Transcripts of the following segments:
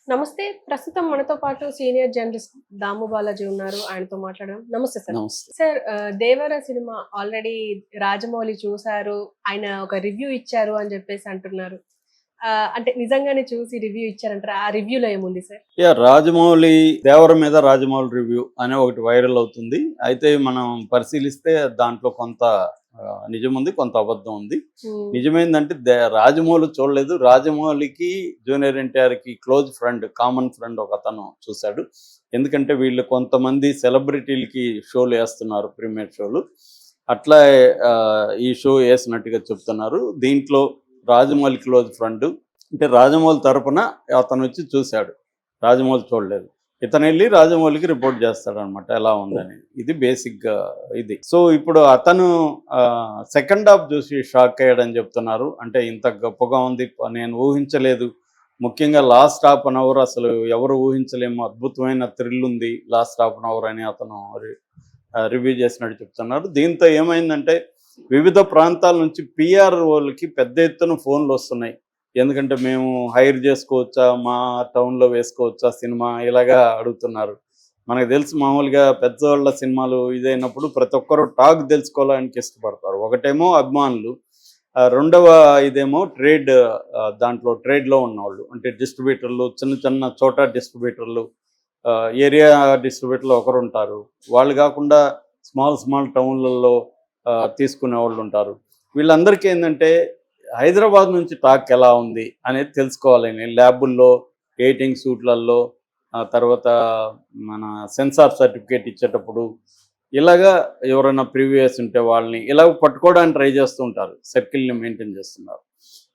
నమస్తే. ప్రస్తుతం మనతో పాటు సీనియర్ జర్నలిస్ట్ దాము బాలాజీ ఉన్నారు. ఆయనతో మాట్లాడదాం. నమస్తే సార్. నమస్తే. సార్ 'దేవర' సినిమా ఆల్రెడీ రాజమౌళి చూసారు. ఆయన ఒక రివ్యూ ఇచ్చారు అని జెప్పేసి అంటున్నారు. అంటే నిజంగానే చూసి రివ్యూ ఇచ్చారంటారా? ఆ రివ్యూలో ఏముంది సార్? రాజమౌళి 'దేవర' మీద రాజమౌళి రివ్యూ అనే ఒకటి వైరల్ అవుతుంది. అయితే మనం పరిశీలిస్తే దాంట్లో కొంత నిజముంది, కొంత అబద్ధం ఉంది. హ్మ్. నిజమేందంటే రాజమౌళి చూడలేదు. రాజమౌళికి జూనియర్ ఎన్టీఆర్‌కి క్లోజ్ ఫ్రెండ్, కామన్ ఫ్రెండ్ ఒకతను చూశాడు. ఎందుకంటే వీళ్ళు కొంతమంది సెలబ్రిటీలకి షోలు ఏస్తున్నారు, ప్రీమియర్ షోలు. అట్లా ఈ షో ఏసినట్టుగా చెప్తున్నారు. దీంట్లో రాజమౌళి క్లోజ్ ఫ్రెండ్ అంటే రాజమౌళి తరపున అతను వచ్చి చూశాడు. రాజమౌళి చూడలేదు. ఇతను వెళ్ళి రాజమౌళికి రిపోర్ట్ చేస్తాడనమాట ఎలా ఉందని. ఇది బేసిక్గా ఇది. సో ఇప్పుడు అతను సెకండ్ హాఫ్ చూసి షాక్ అయ్యాడని చెప్తున్నారు. అంటే ఇంత గొప్పగా ఉంది, నేను ఊహించలేదు. ముఖ్యంగా లాస్ట్ హాఫ్ అన్ అవర్ అసలు ఎవరు ఊహించలేము, అద్భుతమైన థ్రిల్ ఉంది లాస్ట్ హాఫ్ అన్ అవర్ అని అతను రివ్యూ చేసినట్టు చెప్తున్నారు. దీంతో ఏమైందంటే వివిధ ప్రాంతాల నుంచి పిఆర్ వాళ్ళకి పెద్ద ఎత్తున ఫోన్లు వస్తున్నాయి. ఎందుకంటే మేము హైర్ చేసుకోవచ్చా, మా టౌన్లో వేసుకోవచ్చా సినిమా, ఇలాగా అడుగుతున్నారు. మనకు తెలుసు మామూలుగా పెద్దవాళ్ళ సినిమాలు ఇదైనప్పుడు ప్రతి ఒక్కరు టాక్ తెలుసుకోవడానికి ఇష్టపడతారు. ఒకటేమో అభిమానులు, రెండవ ఇదేమో దాంట్లో ట్రేడ్లో ఉన్నవాళ్ళు, అంటే డిస్ట్రిబ్యూటర్లు, చిన్న చిన్న చోట డిస్ట్రిబ్యూటర్లు, ఏరియా డిస్ట్రిబ్యూటర్లు ఒకరు ఉంటారు. వాళ్ళు కాకుండా స్మాల్ టౌన్లలో తీసుకునే వాళ్ళు ఉంటారు. వీళ్ళందరికీ ఏంటంటే హైదరాబాద్ నుంచి టాక్ ఎలా ఉంది అనేది తెలుసుకోవాలని ల్యాబుల్లో, ఎయిటింగ్ సూట్లలో, తర్వాత మన సెన్సార్ సర్టిఫికేట్ ఇచ్చేటప్పుడు ఇలాగా ఎవరైనా ప్రీవియస్ ఉంటే వాళ్ళని ఇలాగ పట్టుకోవడానికి ట్రై చేస్తూ ఉంటారు. సర్కిల్ని మెయింటైన్ చేస్తున్నారు.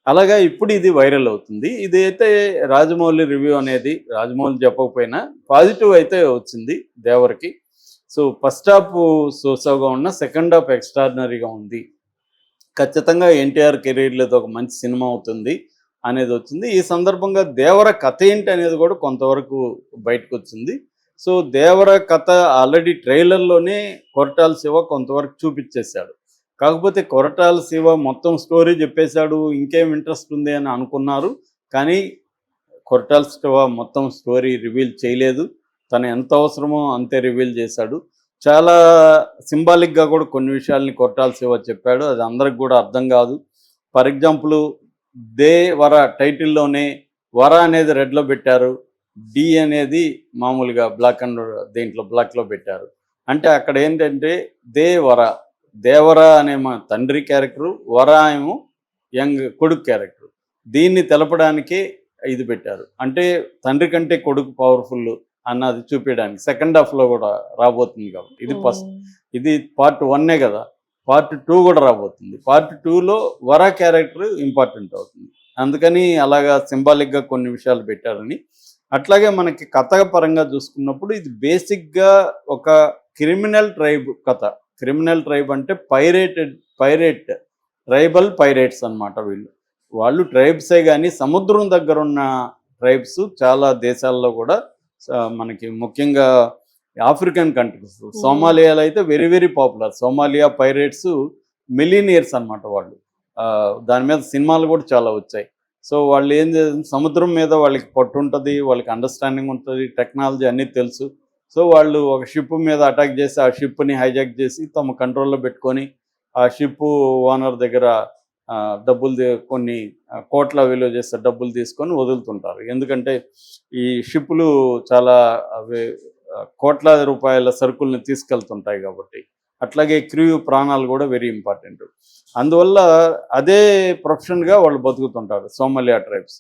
అలాగా ఇప్పుడు ఇది వైరల్ అవుతుంది. ఇదైతే రాజమౌళి రివ్యూ అనేది రాజమౌళి చెప్పకపోయినా పాజిటివ్ అయితే వచ్చింది దేవరికి. సో ఫస్ట్ హాఫ్ సోసాగా ఉన్న, సెకండ్ హాఫ్ ఎక్స్ట్రాడినరీగా ఉంది. ఖచ్చితంగా ఎన్టీఆర్ కెరీర్లో ఒక మంచి సినిమా అవుతుంది అనేది వచ్చింది. ఈ సందర్భంగా దేవర కథ ఏంటి అనేది కూడా కొంతవరకు బయటకు వచ్చింది. సో దేవర కథ ఆల్రెడీ ట్రైలర్లోనే కొరటాల శివ కొంతవరకు చూపించేశాడు. కాకపోతే కొరటాల శివ మొత్తం స్టోరీ చెప్పేశాడు, ఇంకేం ఇంట్రెస్ట్ ఉంది అని అనుకున్నారు. కానీ కొరటాల శివ మొత్తం స్టోరీ రివీల్ చేయలేదు. తను ఎంత అవసరమో అంతే రివీల్ చేశాడు. చాలా సింబాలిక్గా కూడా కొన్ని విషయాల్ని కొరటాల శివ చెప్పాడు. అది అందరికి కూడా అర్థం కాదు. ఫర్ ఎగ్జాంపుల్ దే వర టైటిల్లోనే వర అనేది రెడ్లో పెట్టారు, డి అనేది మామూలుగా బ్లాక్లో పెట్టారు. అంటే అక్కడ ఏంటంటే దేవర అనే మా తండ్రి క్యారెక్టరు, వర ఏమో యంగ్ కొడుకు క్యారెక్టర్. దీన్ని తెలపడానికే ఇది పెట్టారు. అంటే తండ్రి కంటే కొడుకు పవర్ఫుల్ అన్నది చూపించడానికి సెకండ్ హాఫ్లో కూడా రాబోతుంది. కాబట్టి ఇది పార్ట్ 1 కదా, పార్ట్ 2 కూడా రాబోతుంది. పార్ట్ 2లో వర క్యారెక్టర్ ఇంపార్టెంట్ అవుతుంది. అందుకని అలాగా సింబాలిక్గా కొన్ని విషయాలు పెట్టారని. అట్లాగే మనకి కథ పరంగా చూసుకున్నప్పుడు ఇది బేసిక్గా ఒక క్రిమినల్ ట్రైబ్ కథ. క్రిమినల్ ట్రైబ్ అంటే ట్రైబల్ పైరేట్స్ అనమాట. వాళ్ళు ట్రైబ్సే కానీ సముద్రం దగ్గర ఉన్న ట్రైబ్స్ చాలా దేశాల్లో కూడా మనకి ముఖ్యంగా ఆఫ్రికన్ కంట్రీస్, సోమాలియాలో అయితే very very popular. Somalia pirates millionaires అనమాట వాళ్ళు. దాని మీద సినిమాలు కూడా చాలా వచ్చాయి. సో వాళ్ళు ఏం చేస్తారు, సముద్రం మీద వాళ్ళకి పట్టు ఉంటుంది, వాళ్ళకి అండర్స్టాండింగ్ ఉంటుంది, టెక్నాలజీ అన్నీ తెలుసు. సో వాళ్ళు ఒక షిప్ మీద అటాక్ చేసి ఆ షిప్ని హైజాక్ చేసి తమ కంట్రోల్లో పెట్టుకొని ఆ షిప్ ఓనర్ దగ్గర కొన్ని కోట్ల విలువ చేస్తే డబ్బులు తీసుకొని వదులుతుంటారు. ఎందుకంటే ఈ షిప్పులు చాలా కోట్లాది రూపాయల సరుకుల్ని తీసుకెళ్తుంటాయి కాబట్టి. అట్లాగే క్రూ ప్రాణాలు కూడా వెరీ ఇంపార్టెంట్. అందువల్ల అదే ప్రొఫెషన్గా వాళ్ళు బతుకుతుంటారు సోమాలియా ట్రైబ్స్.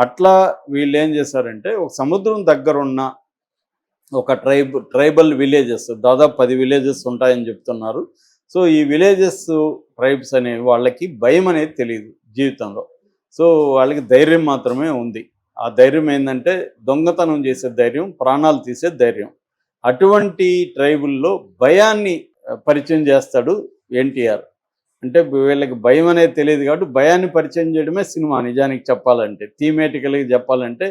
అట్లా వీళ్ళు ఏం చేశారంటే ఒక సముద్రం దగ్గరున్న ఒక ట్రైబల్ విలేజెస్, దాదాపు 10 విలేజెస్ ఉంటాయని చెప్తున్నారు. సో ఈ విలేజెస్ ట్రైబ్స్ అనే వాళ్ళకి భయం అనేది తెలియదు జీవితంలో. సో వాళ్ళకి ధైర్యం మాత్రమే ఉంది. ఆ ధైర్యం ఏంటంటే దొంగతనం చేసే ధైర్యం, ప్రాణాలు తీసే ధైర్యం. అటువంటి ట్రైబుల్లో భయాన్ని పరిచయం చేస్తాడు ఎన్టీఆర్. అంటే వీళ్ళకి భయం అనేది తెలియదు కాబట్టి భయాన్ని పరిచయం చేయడమే సినిమా. నిజానికి చెప్పాలంటే, థీమేటికల్గా చెప్పాలంటే,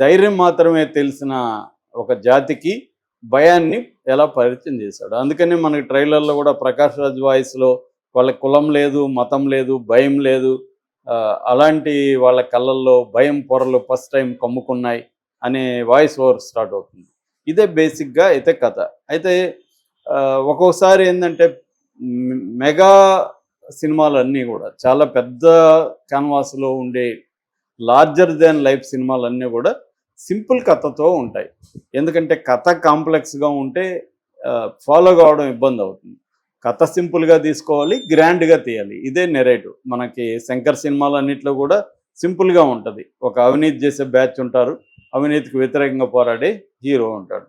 ధైర్యం మాత్రమే తెలిసిన ఒక జాతికి భయాన్ని ఎలా పరిచయం చేశాడు. అందుకని మనకి ట్రైలర్లో కూడా ప్రకాష్ రాజ్ వాయిస్లో వాళ్ళ కులం లేదు, మతం లేదు, భయం లేదు, అలాంటి వాళ్ళ కళ్ళల్లో భయం పొరలు ఫస్ట్ టైం కమ్ముకున్నాయి అనే వాయిస్ ఓవర్ స్టార్ట్ అవుతుంది. ఇదే బేసిక్గా అయితే కథ. అయితే ఒక్కొక్కసారి ఏంటంటే మెగా సినిమాలన్నీ కూడా చాలా పెద్ద క్యాన్వాస్లో ఉండే లార్జర్ దాన్ లైఫ్ సినిమాలన్నీ కూడా సింపుల్ కథతో ఉంటాయి. ఎందుకంటే కథ కాంప్లెక్స్గా ఉంటే ఫాలో కావడం ఇబ్బంది అవుతుంది. కథ సింపుల్గా తీసుకోవాలి, గ్రాండ్గా తీయాలి. ఇదే నెరేటివ్. మనకి శంకర్ సినిమాలన్నింటిలో కూడా సింపుల్గా ఉంటుంది. ఒక అవినీతి చేసే బ్యాచ్ ఉంటారు, అవినీతికి వ్యతిరేకంగా పోరాడే హీరో ఉంటాడు.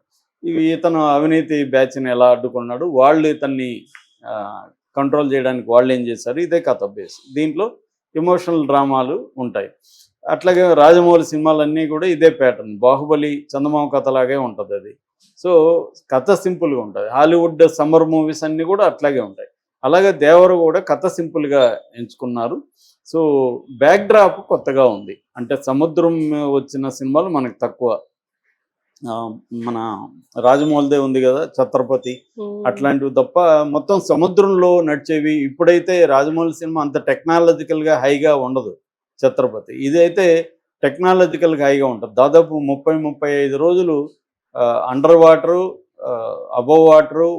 ఇతను అవినీతి బ్యాచ్ని ఎలా అడ్డుకున్నాడు, వాళ్ళు ఇతన్ని కంట్రోల్ చేయడానికి వాళ్ళు ఏం చేశారు, ఇదే కథ బేస్. దీంట్లో ఎమోషనల్ డ్రామాలు ఉంటాయి. అట్లాగే రాజమౌళి సినిమాలన్నీ కూడా ఇదే ప్యాటర్న్. బాహుబలి చందమామ కథలాగే ఉంటుంది అది. సో కథ సింపుల్గా ఉంటుంది. హాలీవుడ్ సమ్మర్ మూవీస్ అన్నీ కూడా అట్లాగే ఉంటాయి. అలాగే దేవర కూడా కథ సింపుల్గా ఎంచుకున్నారు. సో బ్యాక్ డ్రాప్ కొత్తగా ఉంది. అంటే సముద్రం వచ్చిన సినిమాలు మనకు తక్కువ. మన రాజమౌళిదే ఉంది కదా ఛత్రపతి, అట్లాంటివి తప్ప మొత్తం సముద్రంలో నడిచేవి. ఇప్పుడైతే రాజమౌళి సినిమా అంత టెక్నాలజికల్గా హైగా ఉండదు. ఛత్రపతి ఇదైతే టెక్నాలజికల్గా హైగా ఉంటుంది. దాదాపు 30-35 రోజులు అండర్ వాటరు, అబవ్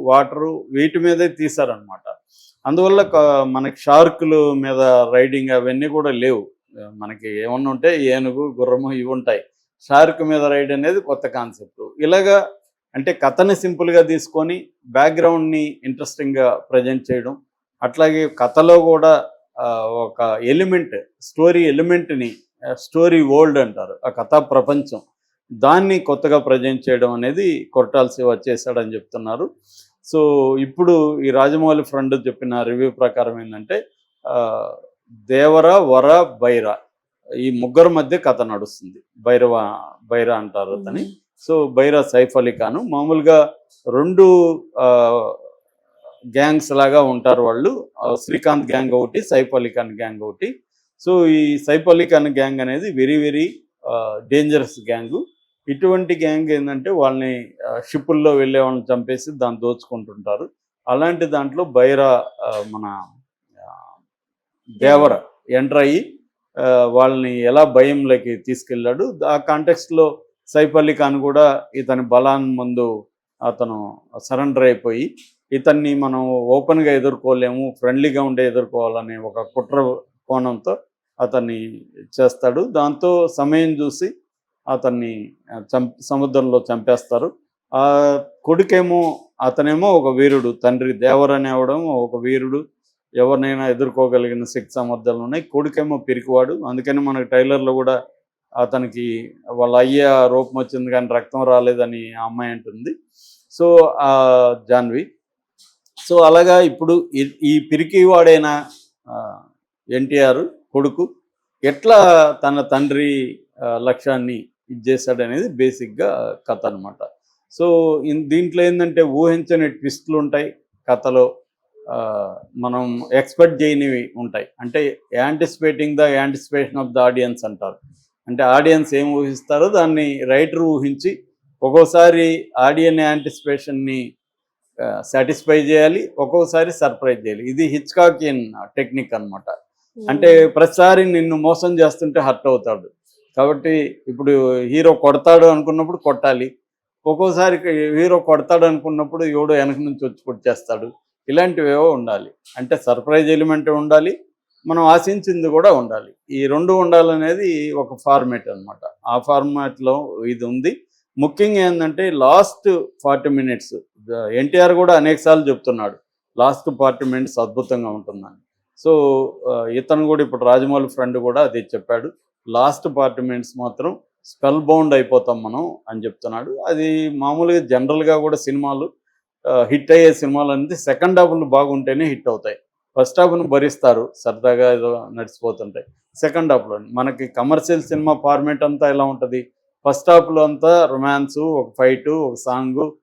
వాటరు వీటి మీదే తీశారనమాట. అందువల్ల మనకి షార్కులు మీద రైడింగ్ అవన్నీ కూడా లేవు. మనకి ఏమన్నా ఉంటే ఏనుగు, గుర్రము ఇవి ఉంటాయి. షార్క్ మీద రైడ్ అనేది కొత్త కాన్సెప్ట్. ఇలాగా అంటే కథని సింపుల్గా తీసుకొని బ్యాక్గ్రౌండ్ని ఇంట్రెస్టింగ్గా ప్రజెంట్ చేయడం, అట్లాగే కథలో కూడా ఒక ఎలిమెంట్, స్టోరీ ఎలిమెంట్ని, స్టోరీ వరల్డ్ అంటారు, ఆ కథా ప్రపంచం, దాన్ని కొత్తగా ప్రజెంట్ చేయడం అనేది కొరటాల శివ చేశాడని చెప్తున్నారు. సో ఇప్పుడు ఈ రాజమౌళి ఫ్రెండ్ చెప్పిన రివ్యూ ప్రకారం ఏంటంటే దేవర, వర, బైర ఈ ముగ్గురు మధ్య కథ నడుస్తుంది. బైర అంటారు అతని. సో బైర సైఫ్ అలీ ఖాన్. మామూలుగా 2 గ్యాంగ్స్ లాగా ఉంటారు వాళ్ళు. శ్రీకాంత్ గ్యాంగ్ ఒకటి, సైఫ్ అలీ ఖాన్ గ్యాంగ్ ఒకటి. సో ఈ సైఫ్ అలీ ఖాన్ గ్యాంగ్ అనేది వెరీ వెరీ డేంజరస్ గ్యాంగు. ఇటువంటి గ్యాంగ్ ఏంటంటే వాళ్ళని షిప్పుల్లో వెళ్ళే వాళ్ళని చంపేసి దాన్ని దోచుకుంటుంటారు. అలాంటి దాంట్లో బైరా మన దేవర ఎంటర్ అయ్యి వాళ్ళని ఎలా భయంలోకి తీసుకెళ్ళాడు. ఆ కాంటెక్స్ట్లో సైఫ్ అలీ ఖాన్ కూడా ఇతని బలాన్ని ముందు అతను సరెండర్ అయిపోయి ఇతన్ని మనం ఓపెన్గా ఎదుర్కోలేము, ఫ్రెండ్లీగా ఉండే ఎదుర్కోవాలనే ఒక కుట్ర కోణంతో అతన్ని చేస్తాడు. దాంతో సమయం చూసి అతన్ని సముద్రంలో చంపేస్తారు. ఆ కొడుకేమో అతనేమో ఒక వీరుడు, తండ్రి దేవర్ అనేవడం ఒక వీరుడు, ఎవరినైనా ఎదుర్కోగలిగిన శక్తి సామర్థ్యాలు ఉన్నాయి. కొడుకేమో పిరికివాడు. అందుకని మనకి ట్రైలర్లో కూడా అతనికి వాళ్ళ అయ్య రూపం వచ్చింది కానీ రక్తం రాలేదని ఆ అమ్మాయి అంటుంది. సో జాన్వి. సో అలాగా ఇప్పుడు ఈ పిరికివాడైన ఎన్టీఆర్ కొడుకు ఎట్లా తన తండ్రి లక్ష్యాన్ని ఇది చేశాడనేది బేసిక్గా కథ అనమాట. సో దీంట్లో ఏంటంటే ఊహించని ట్విస్టులు ఉంటాయి కథలో, మనం ఎక్స్పెక్ట్ చేయనివి ఉంటాయి. అంటే యాంటిసిపేషన్ ఆఫ్ ద ఆడియన్స్ అంటారు. అంటే ఆడియన్స్ ఏం ఊహిస్తారో దాన్ని రైటర్ ఊహించి ఒక్కోసారి ఆడియన్ యాంటిసిపేషన్ని సాటిస్ఫై చేయాలి, ఒక్కోసారి సర్ప్రైజ్ చేయాలి. ఇది హిచ్కాకియన్ టెక్నిక్ అనమాట. అంటే ప్రతిసారి నిన్ను మోసం చేస్తుంటే హర్ట్ అవుతాడు. కాబట్టి ఇప్పుడు హీరో కొడతాడు అనుకున్నప్పుడు కొట్టాలి, ఒక్కోసారి హీరో కొడతాడు అనుకున్నప్పుడు ఎవడో వెనక నుంచి వచ్చి కొట్టేస్తాడు. ఇలాంటివేవో ఉండాలి. అంటే సర్ప్రైజ్ ఎలిమెంట్ ఉండాలి, మనం ఆశించింది కూడా ఉండాలి. ఈ 2 ఉండాలనేది ఒక ఫార్మేట్ అనమాట. ఆ ఫార్మాట్లో ఇది ఉంది. ముఖ్యంగా ఏంటంటే లాస్ట్ 40 మినిట్స్ ఎన్టీఆర్ కూడా అనేకసార్లు చెప్తున్నాడు లాస్ట్ 40 మినిట్స్ అద్భుతంగా ఉంటుందని. సో ఇతను కూడా ఇప్పుడు రాజమౌళి ఫ్రెండ్ కూడా అది చెప్పాడు. లాస్ట్ 40 మినిట్స్ మాత్రం స్పెల్ బౌండ్ అయిపోతాం మనం అని చెప్తున్నాడు. అది మామూలుగా జనరల్గా కూడా సినిమాలు హిట్ అయ్యే సినిమాలు అనేది సెకండ్ హాఫ్లు బాగుంటేనే హిట్ అవుతాయి. ఫస్ట్ హాఫ్ను భరిస్తారు, సరదాగా ఏదో నడిచిపోతుంటాయి. సెకండ్ హాఫ్లో మనకి కమర్షియల్ సినిమా ఫార్మేట్ అంతా ఎలా ఉంటుంది, ఫస్ట్ హాఫ్లో అంతా రొమాన్సు, ఒక ఫైటు, ఒక సాంగు,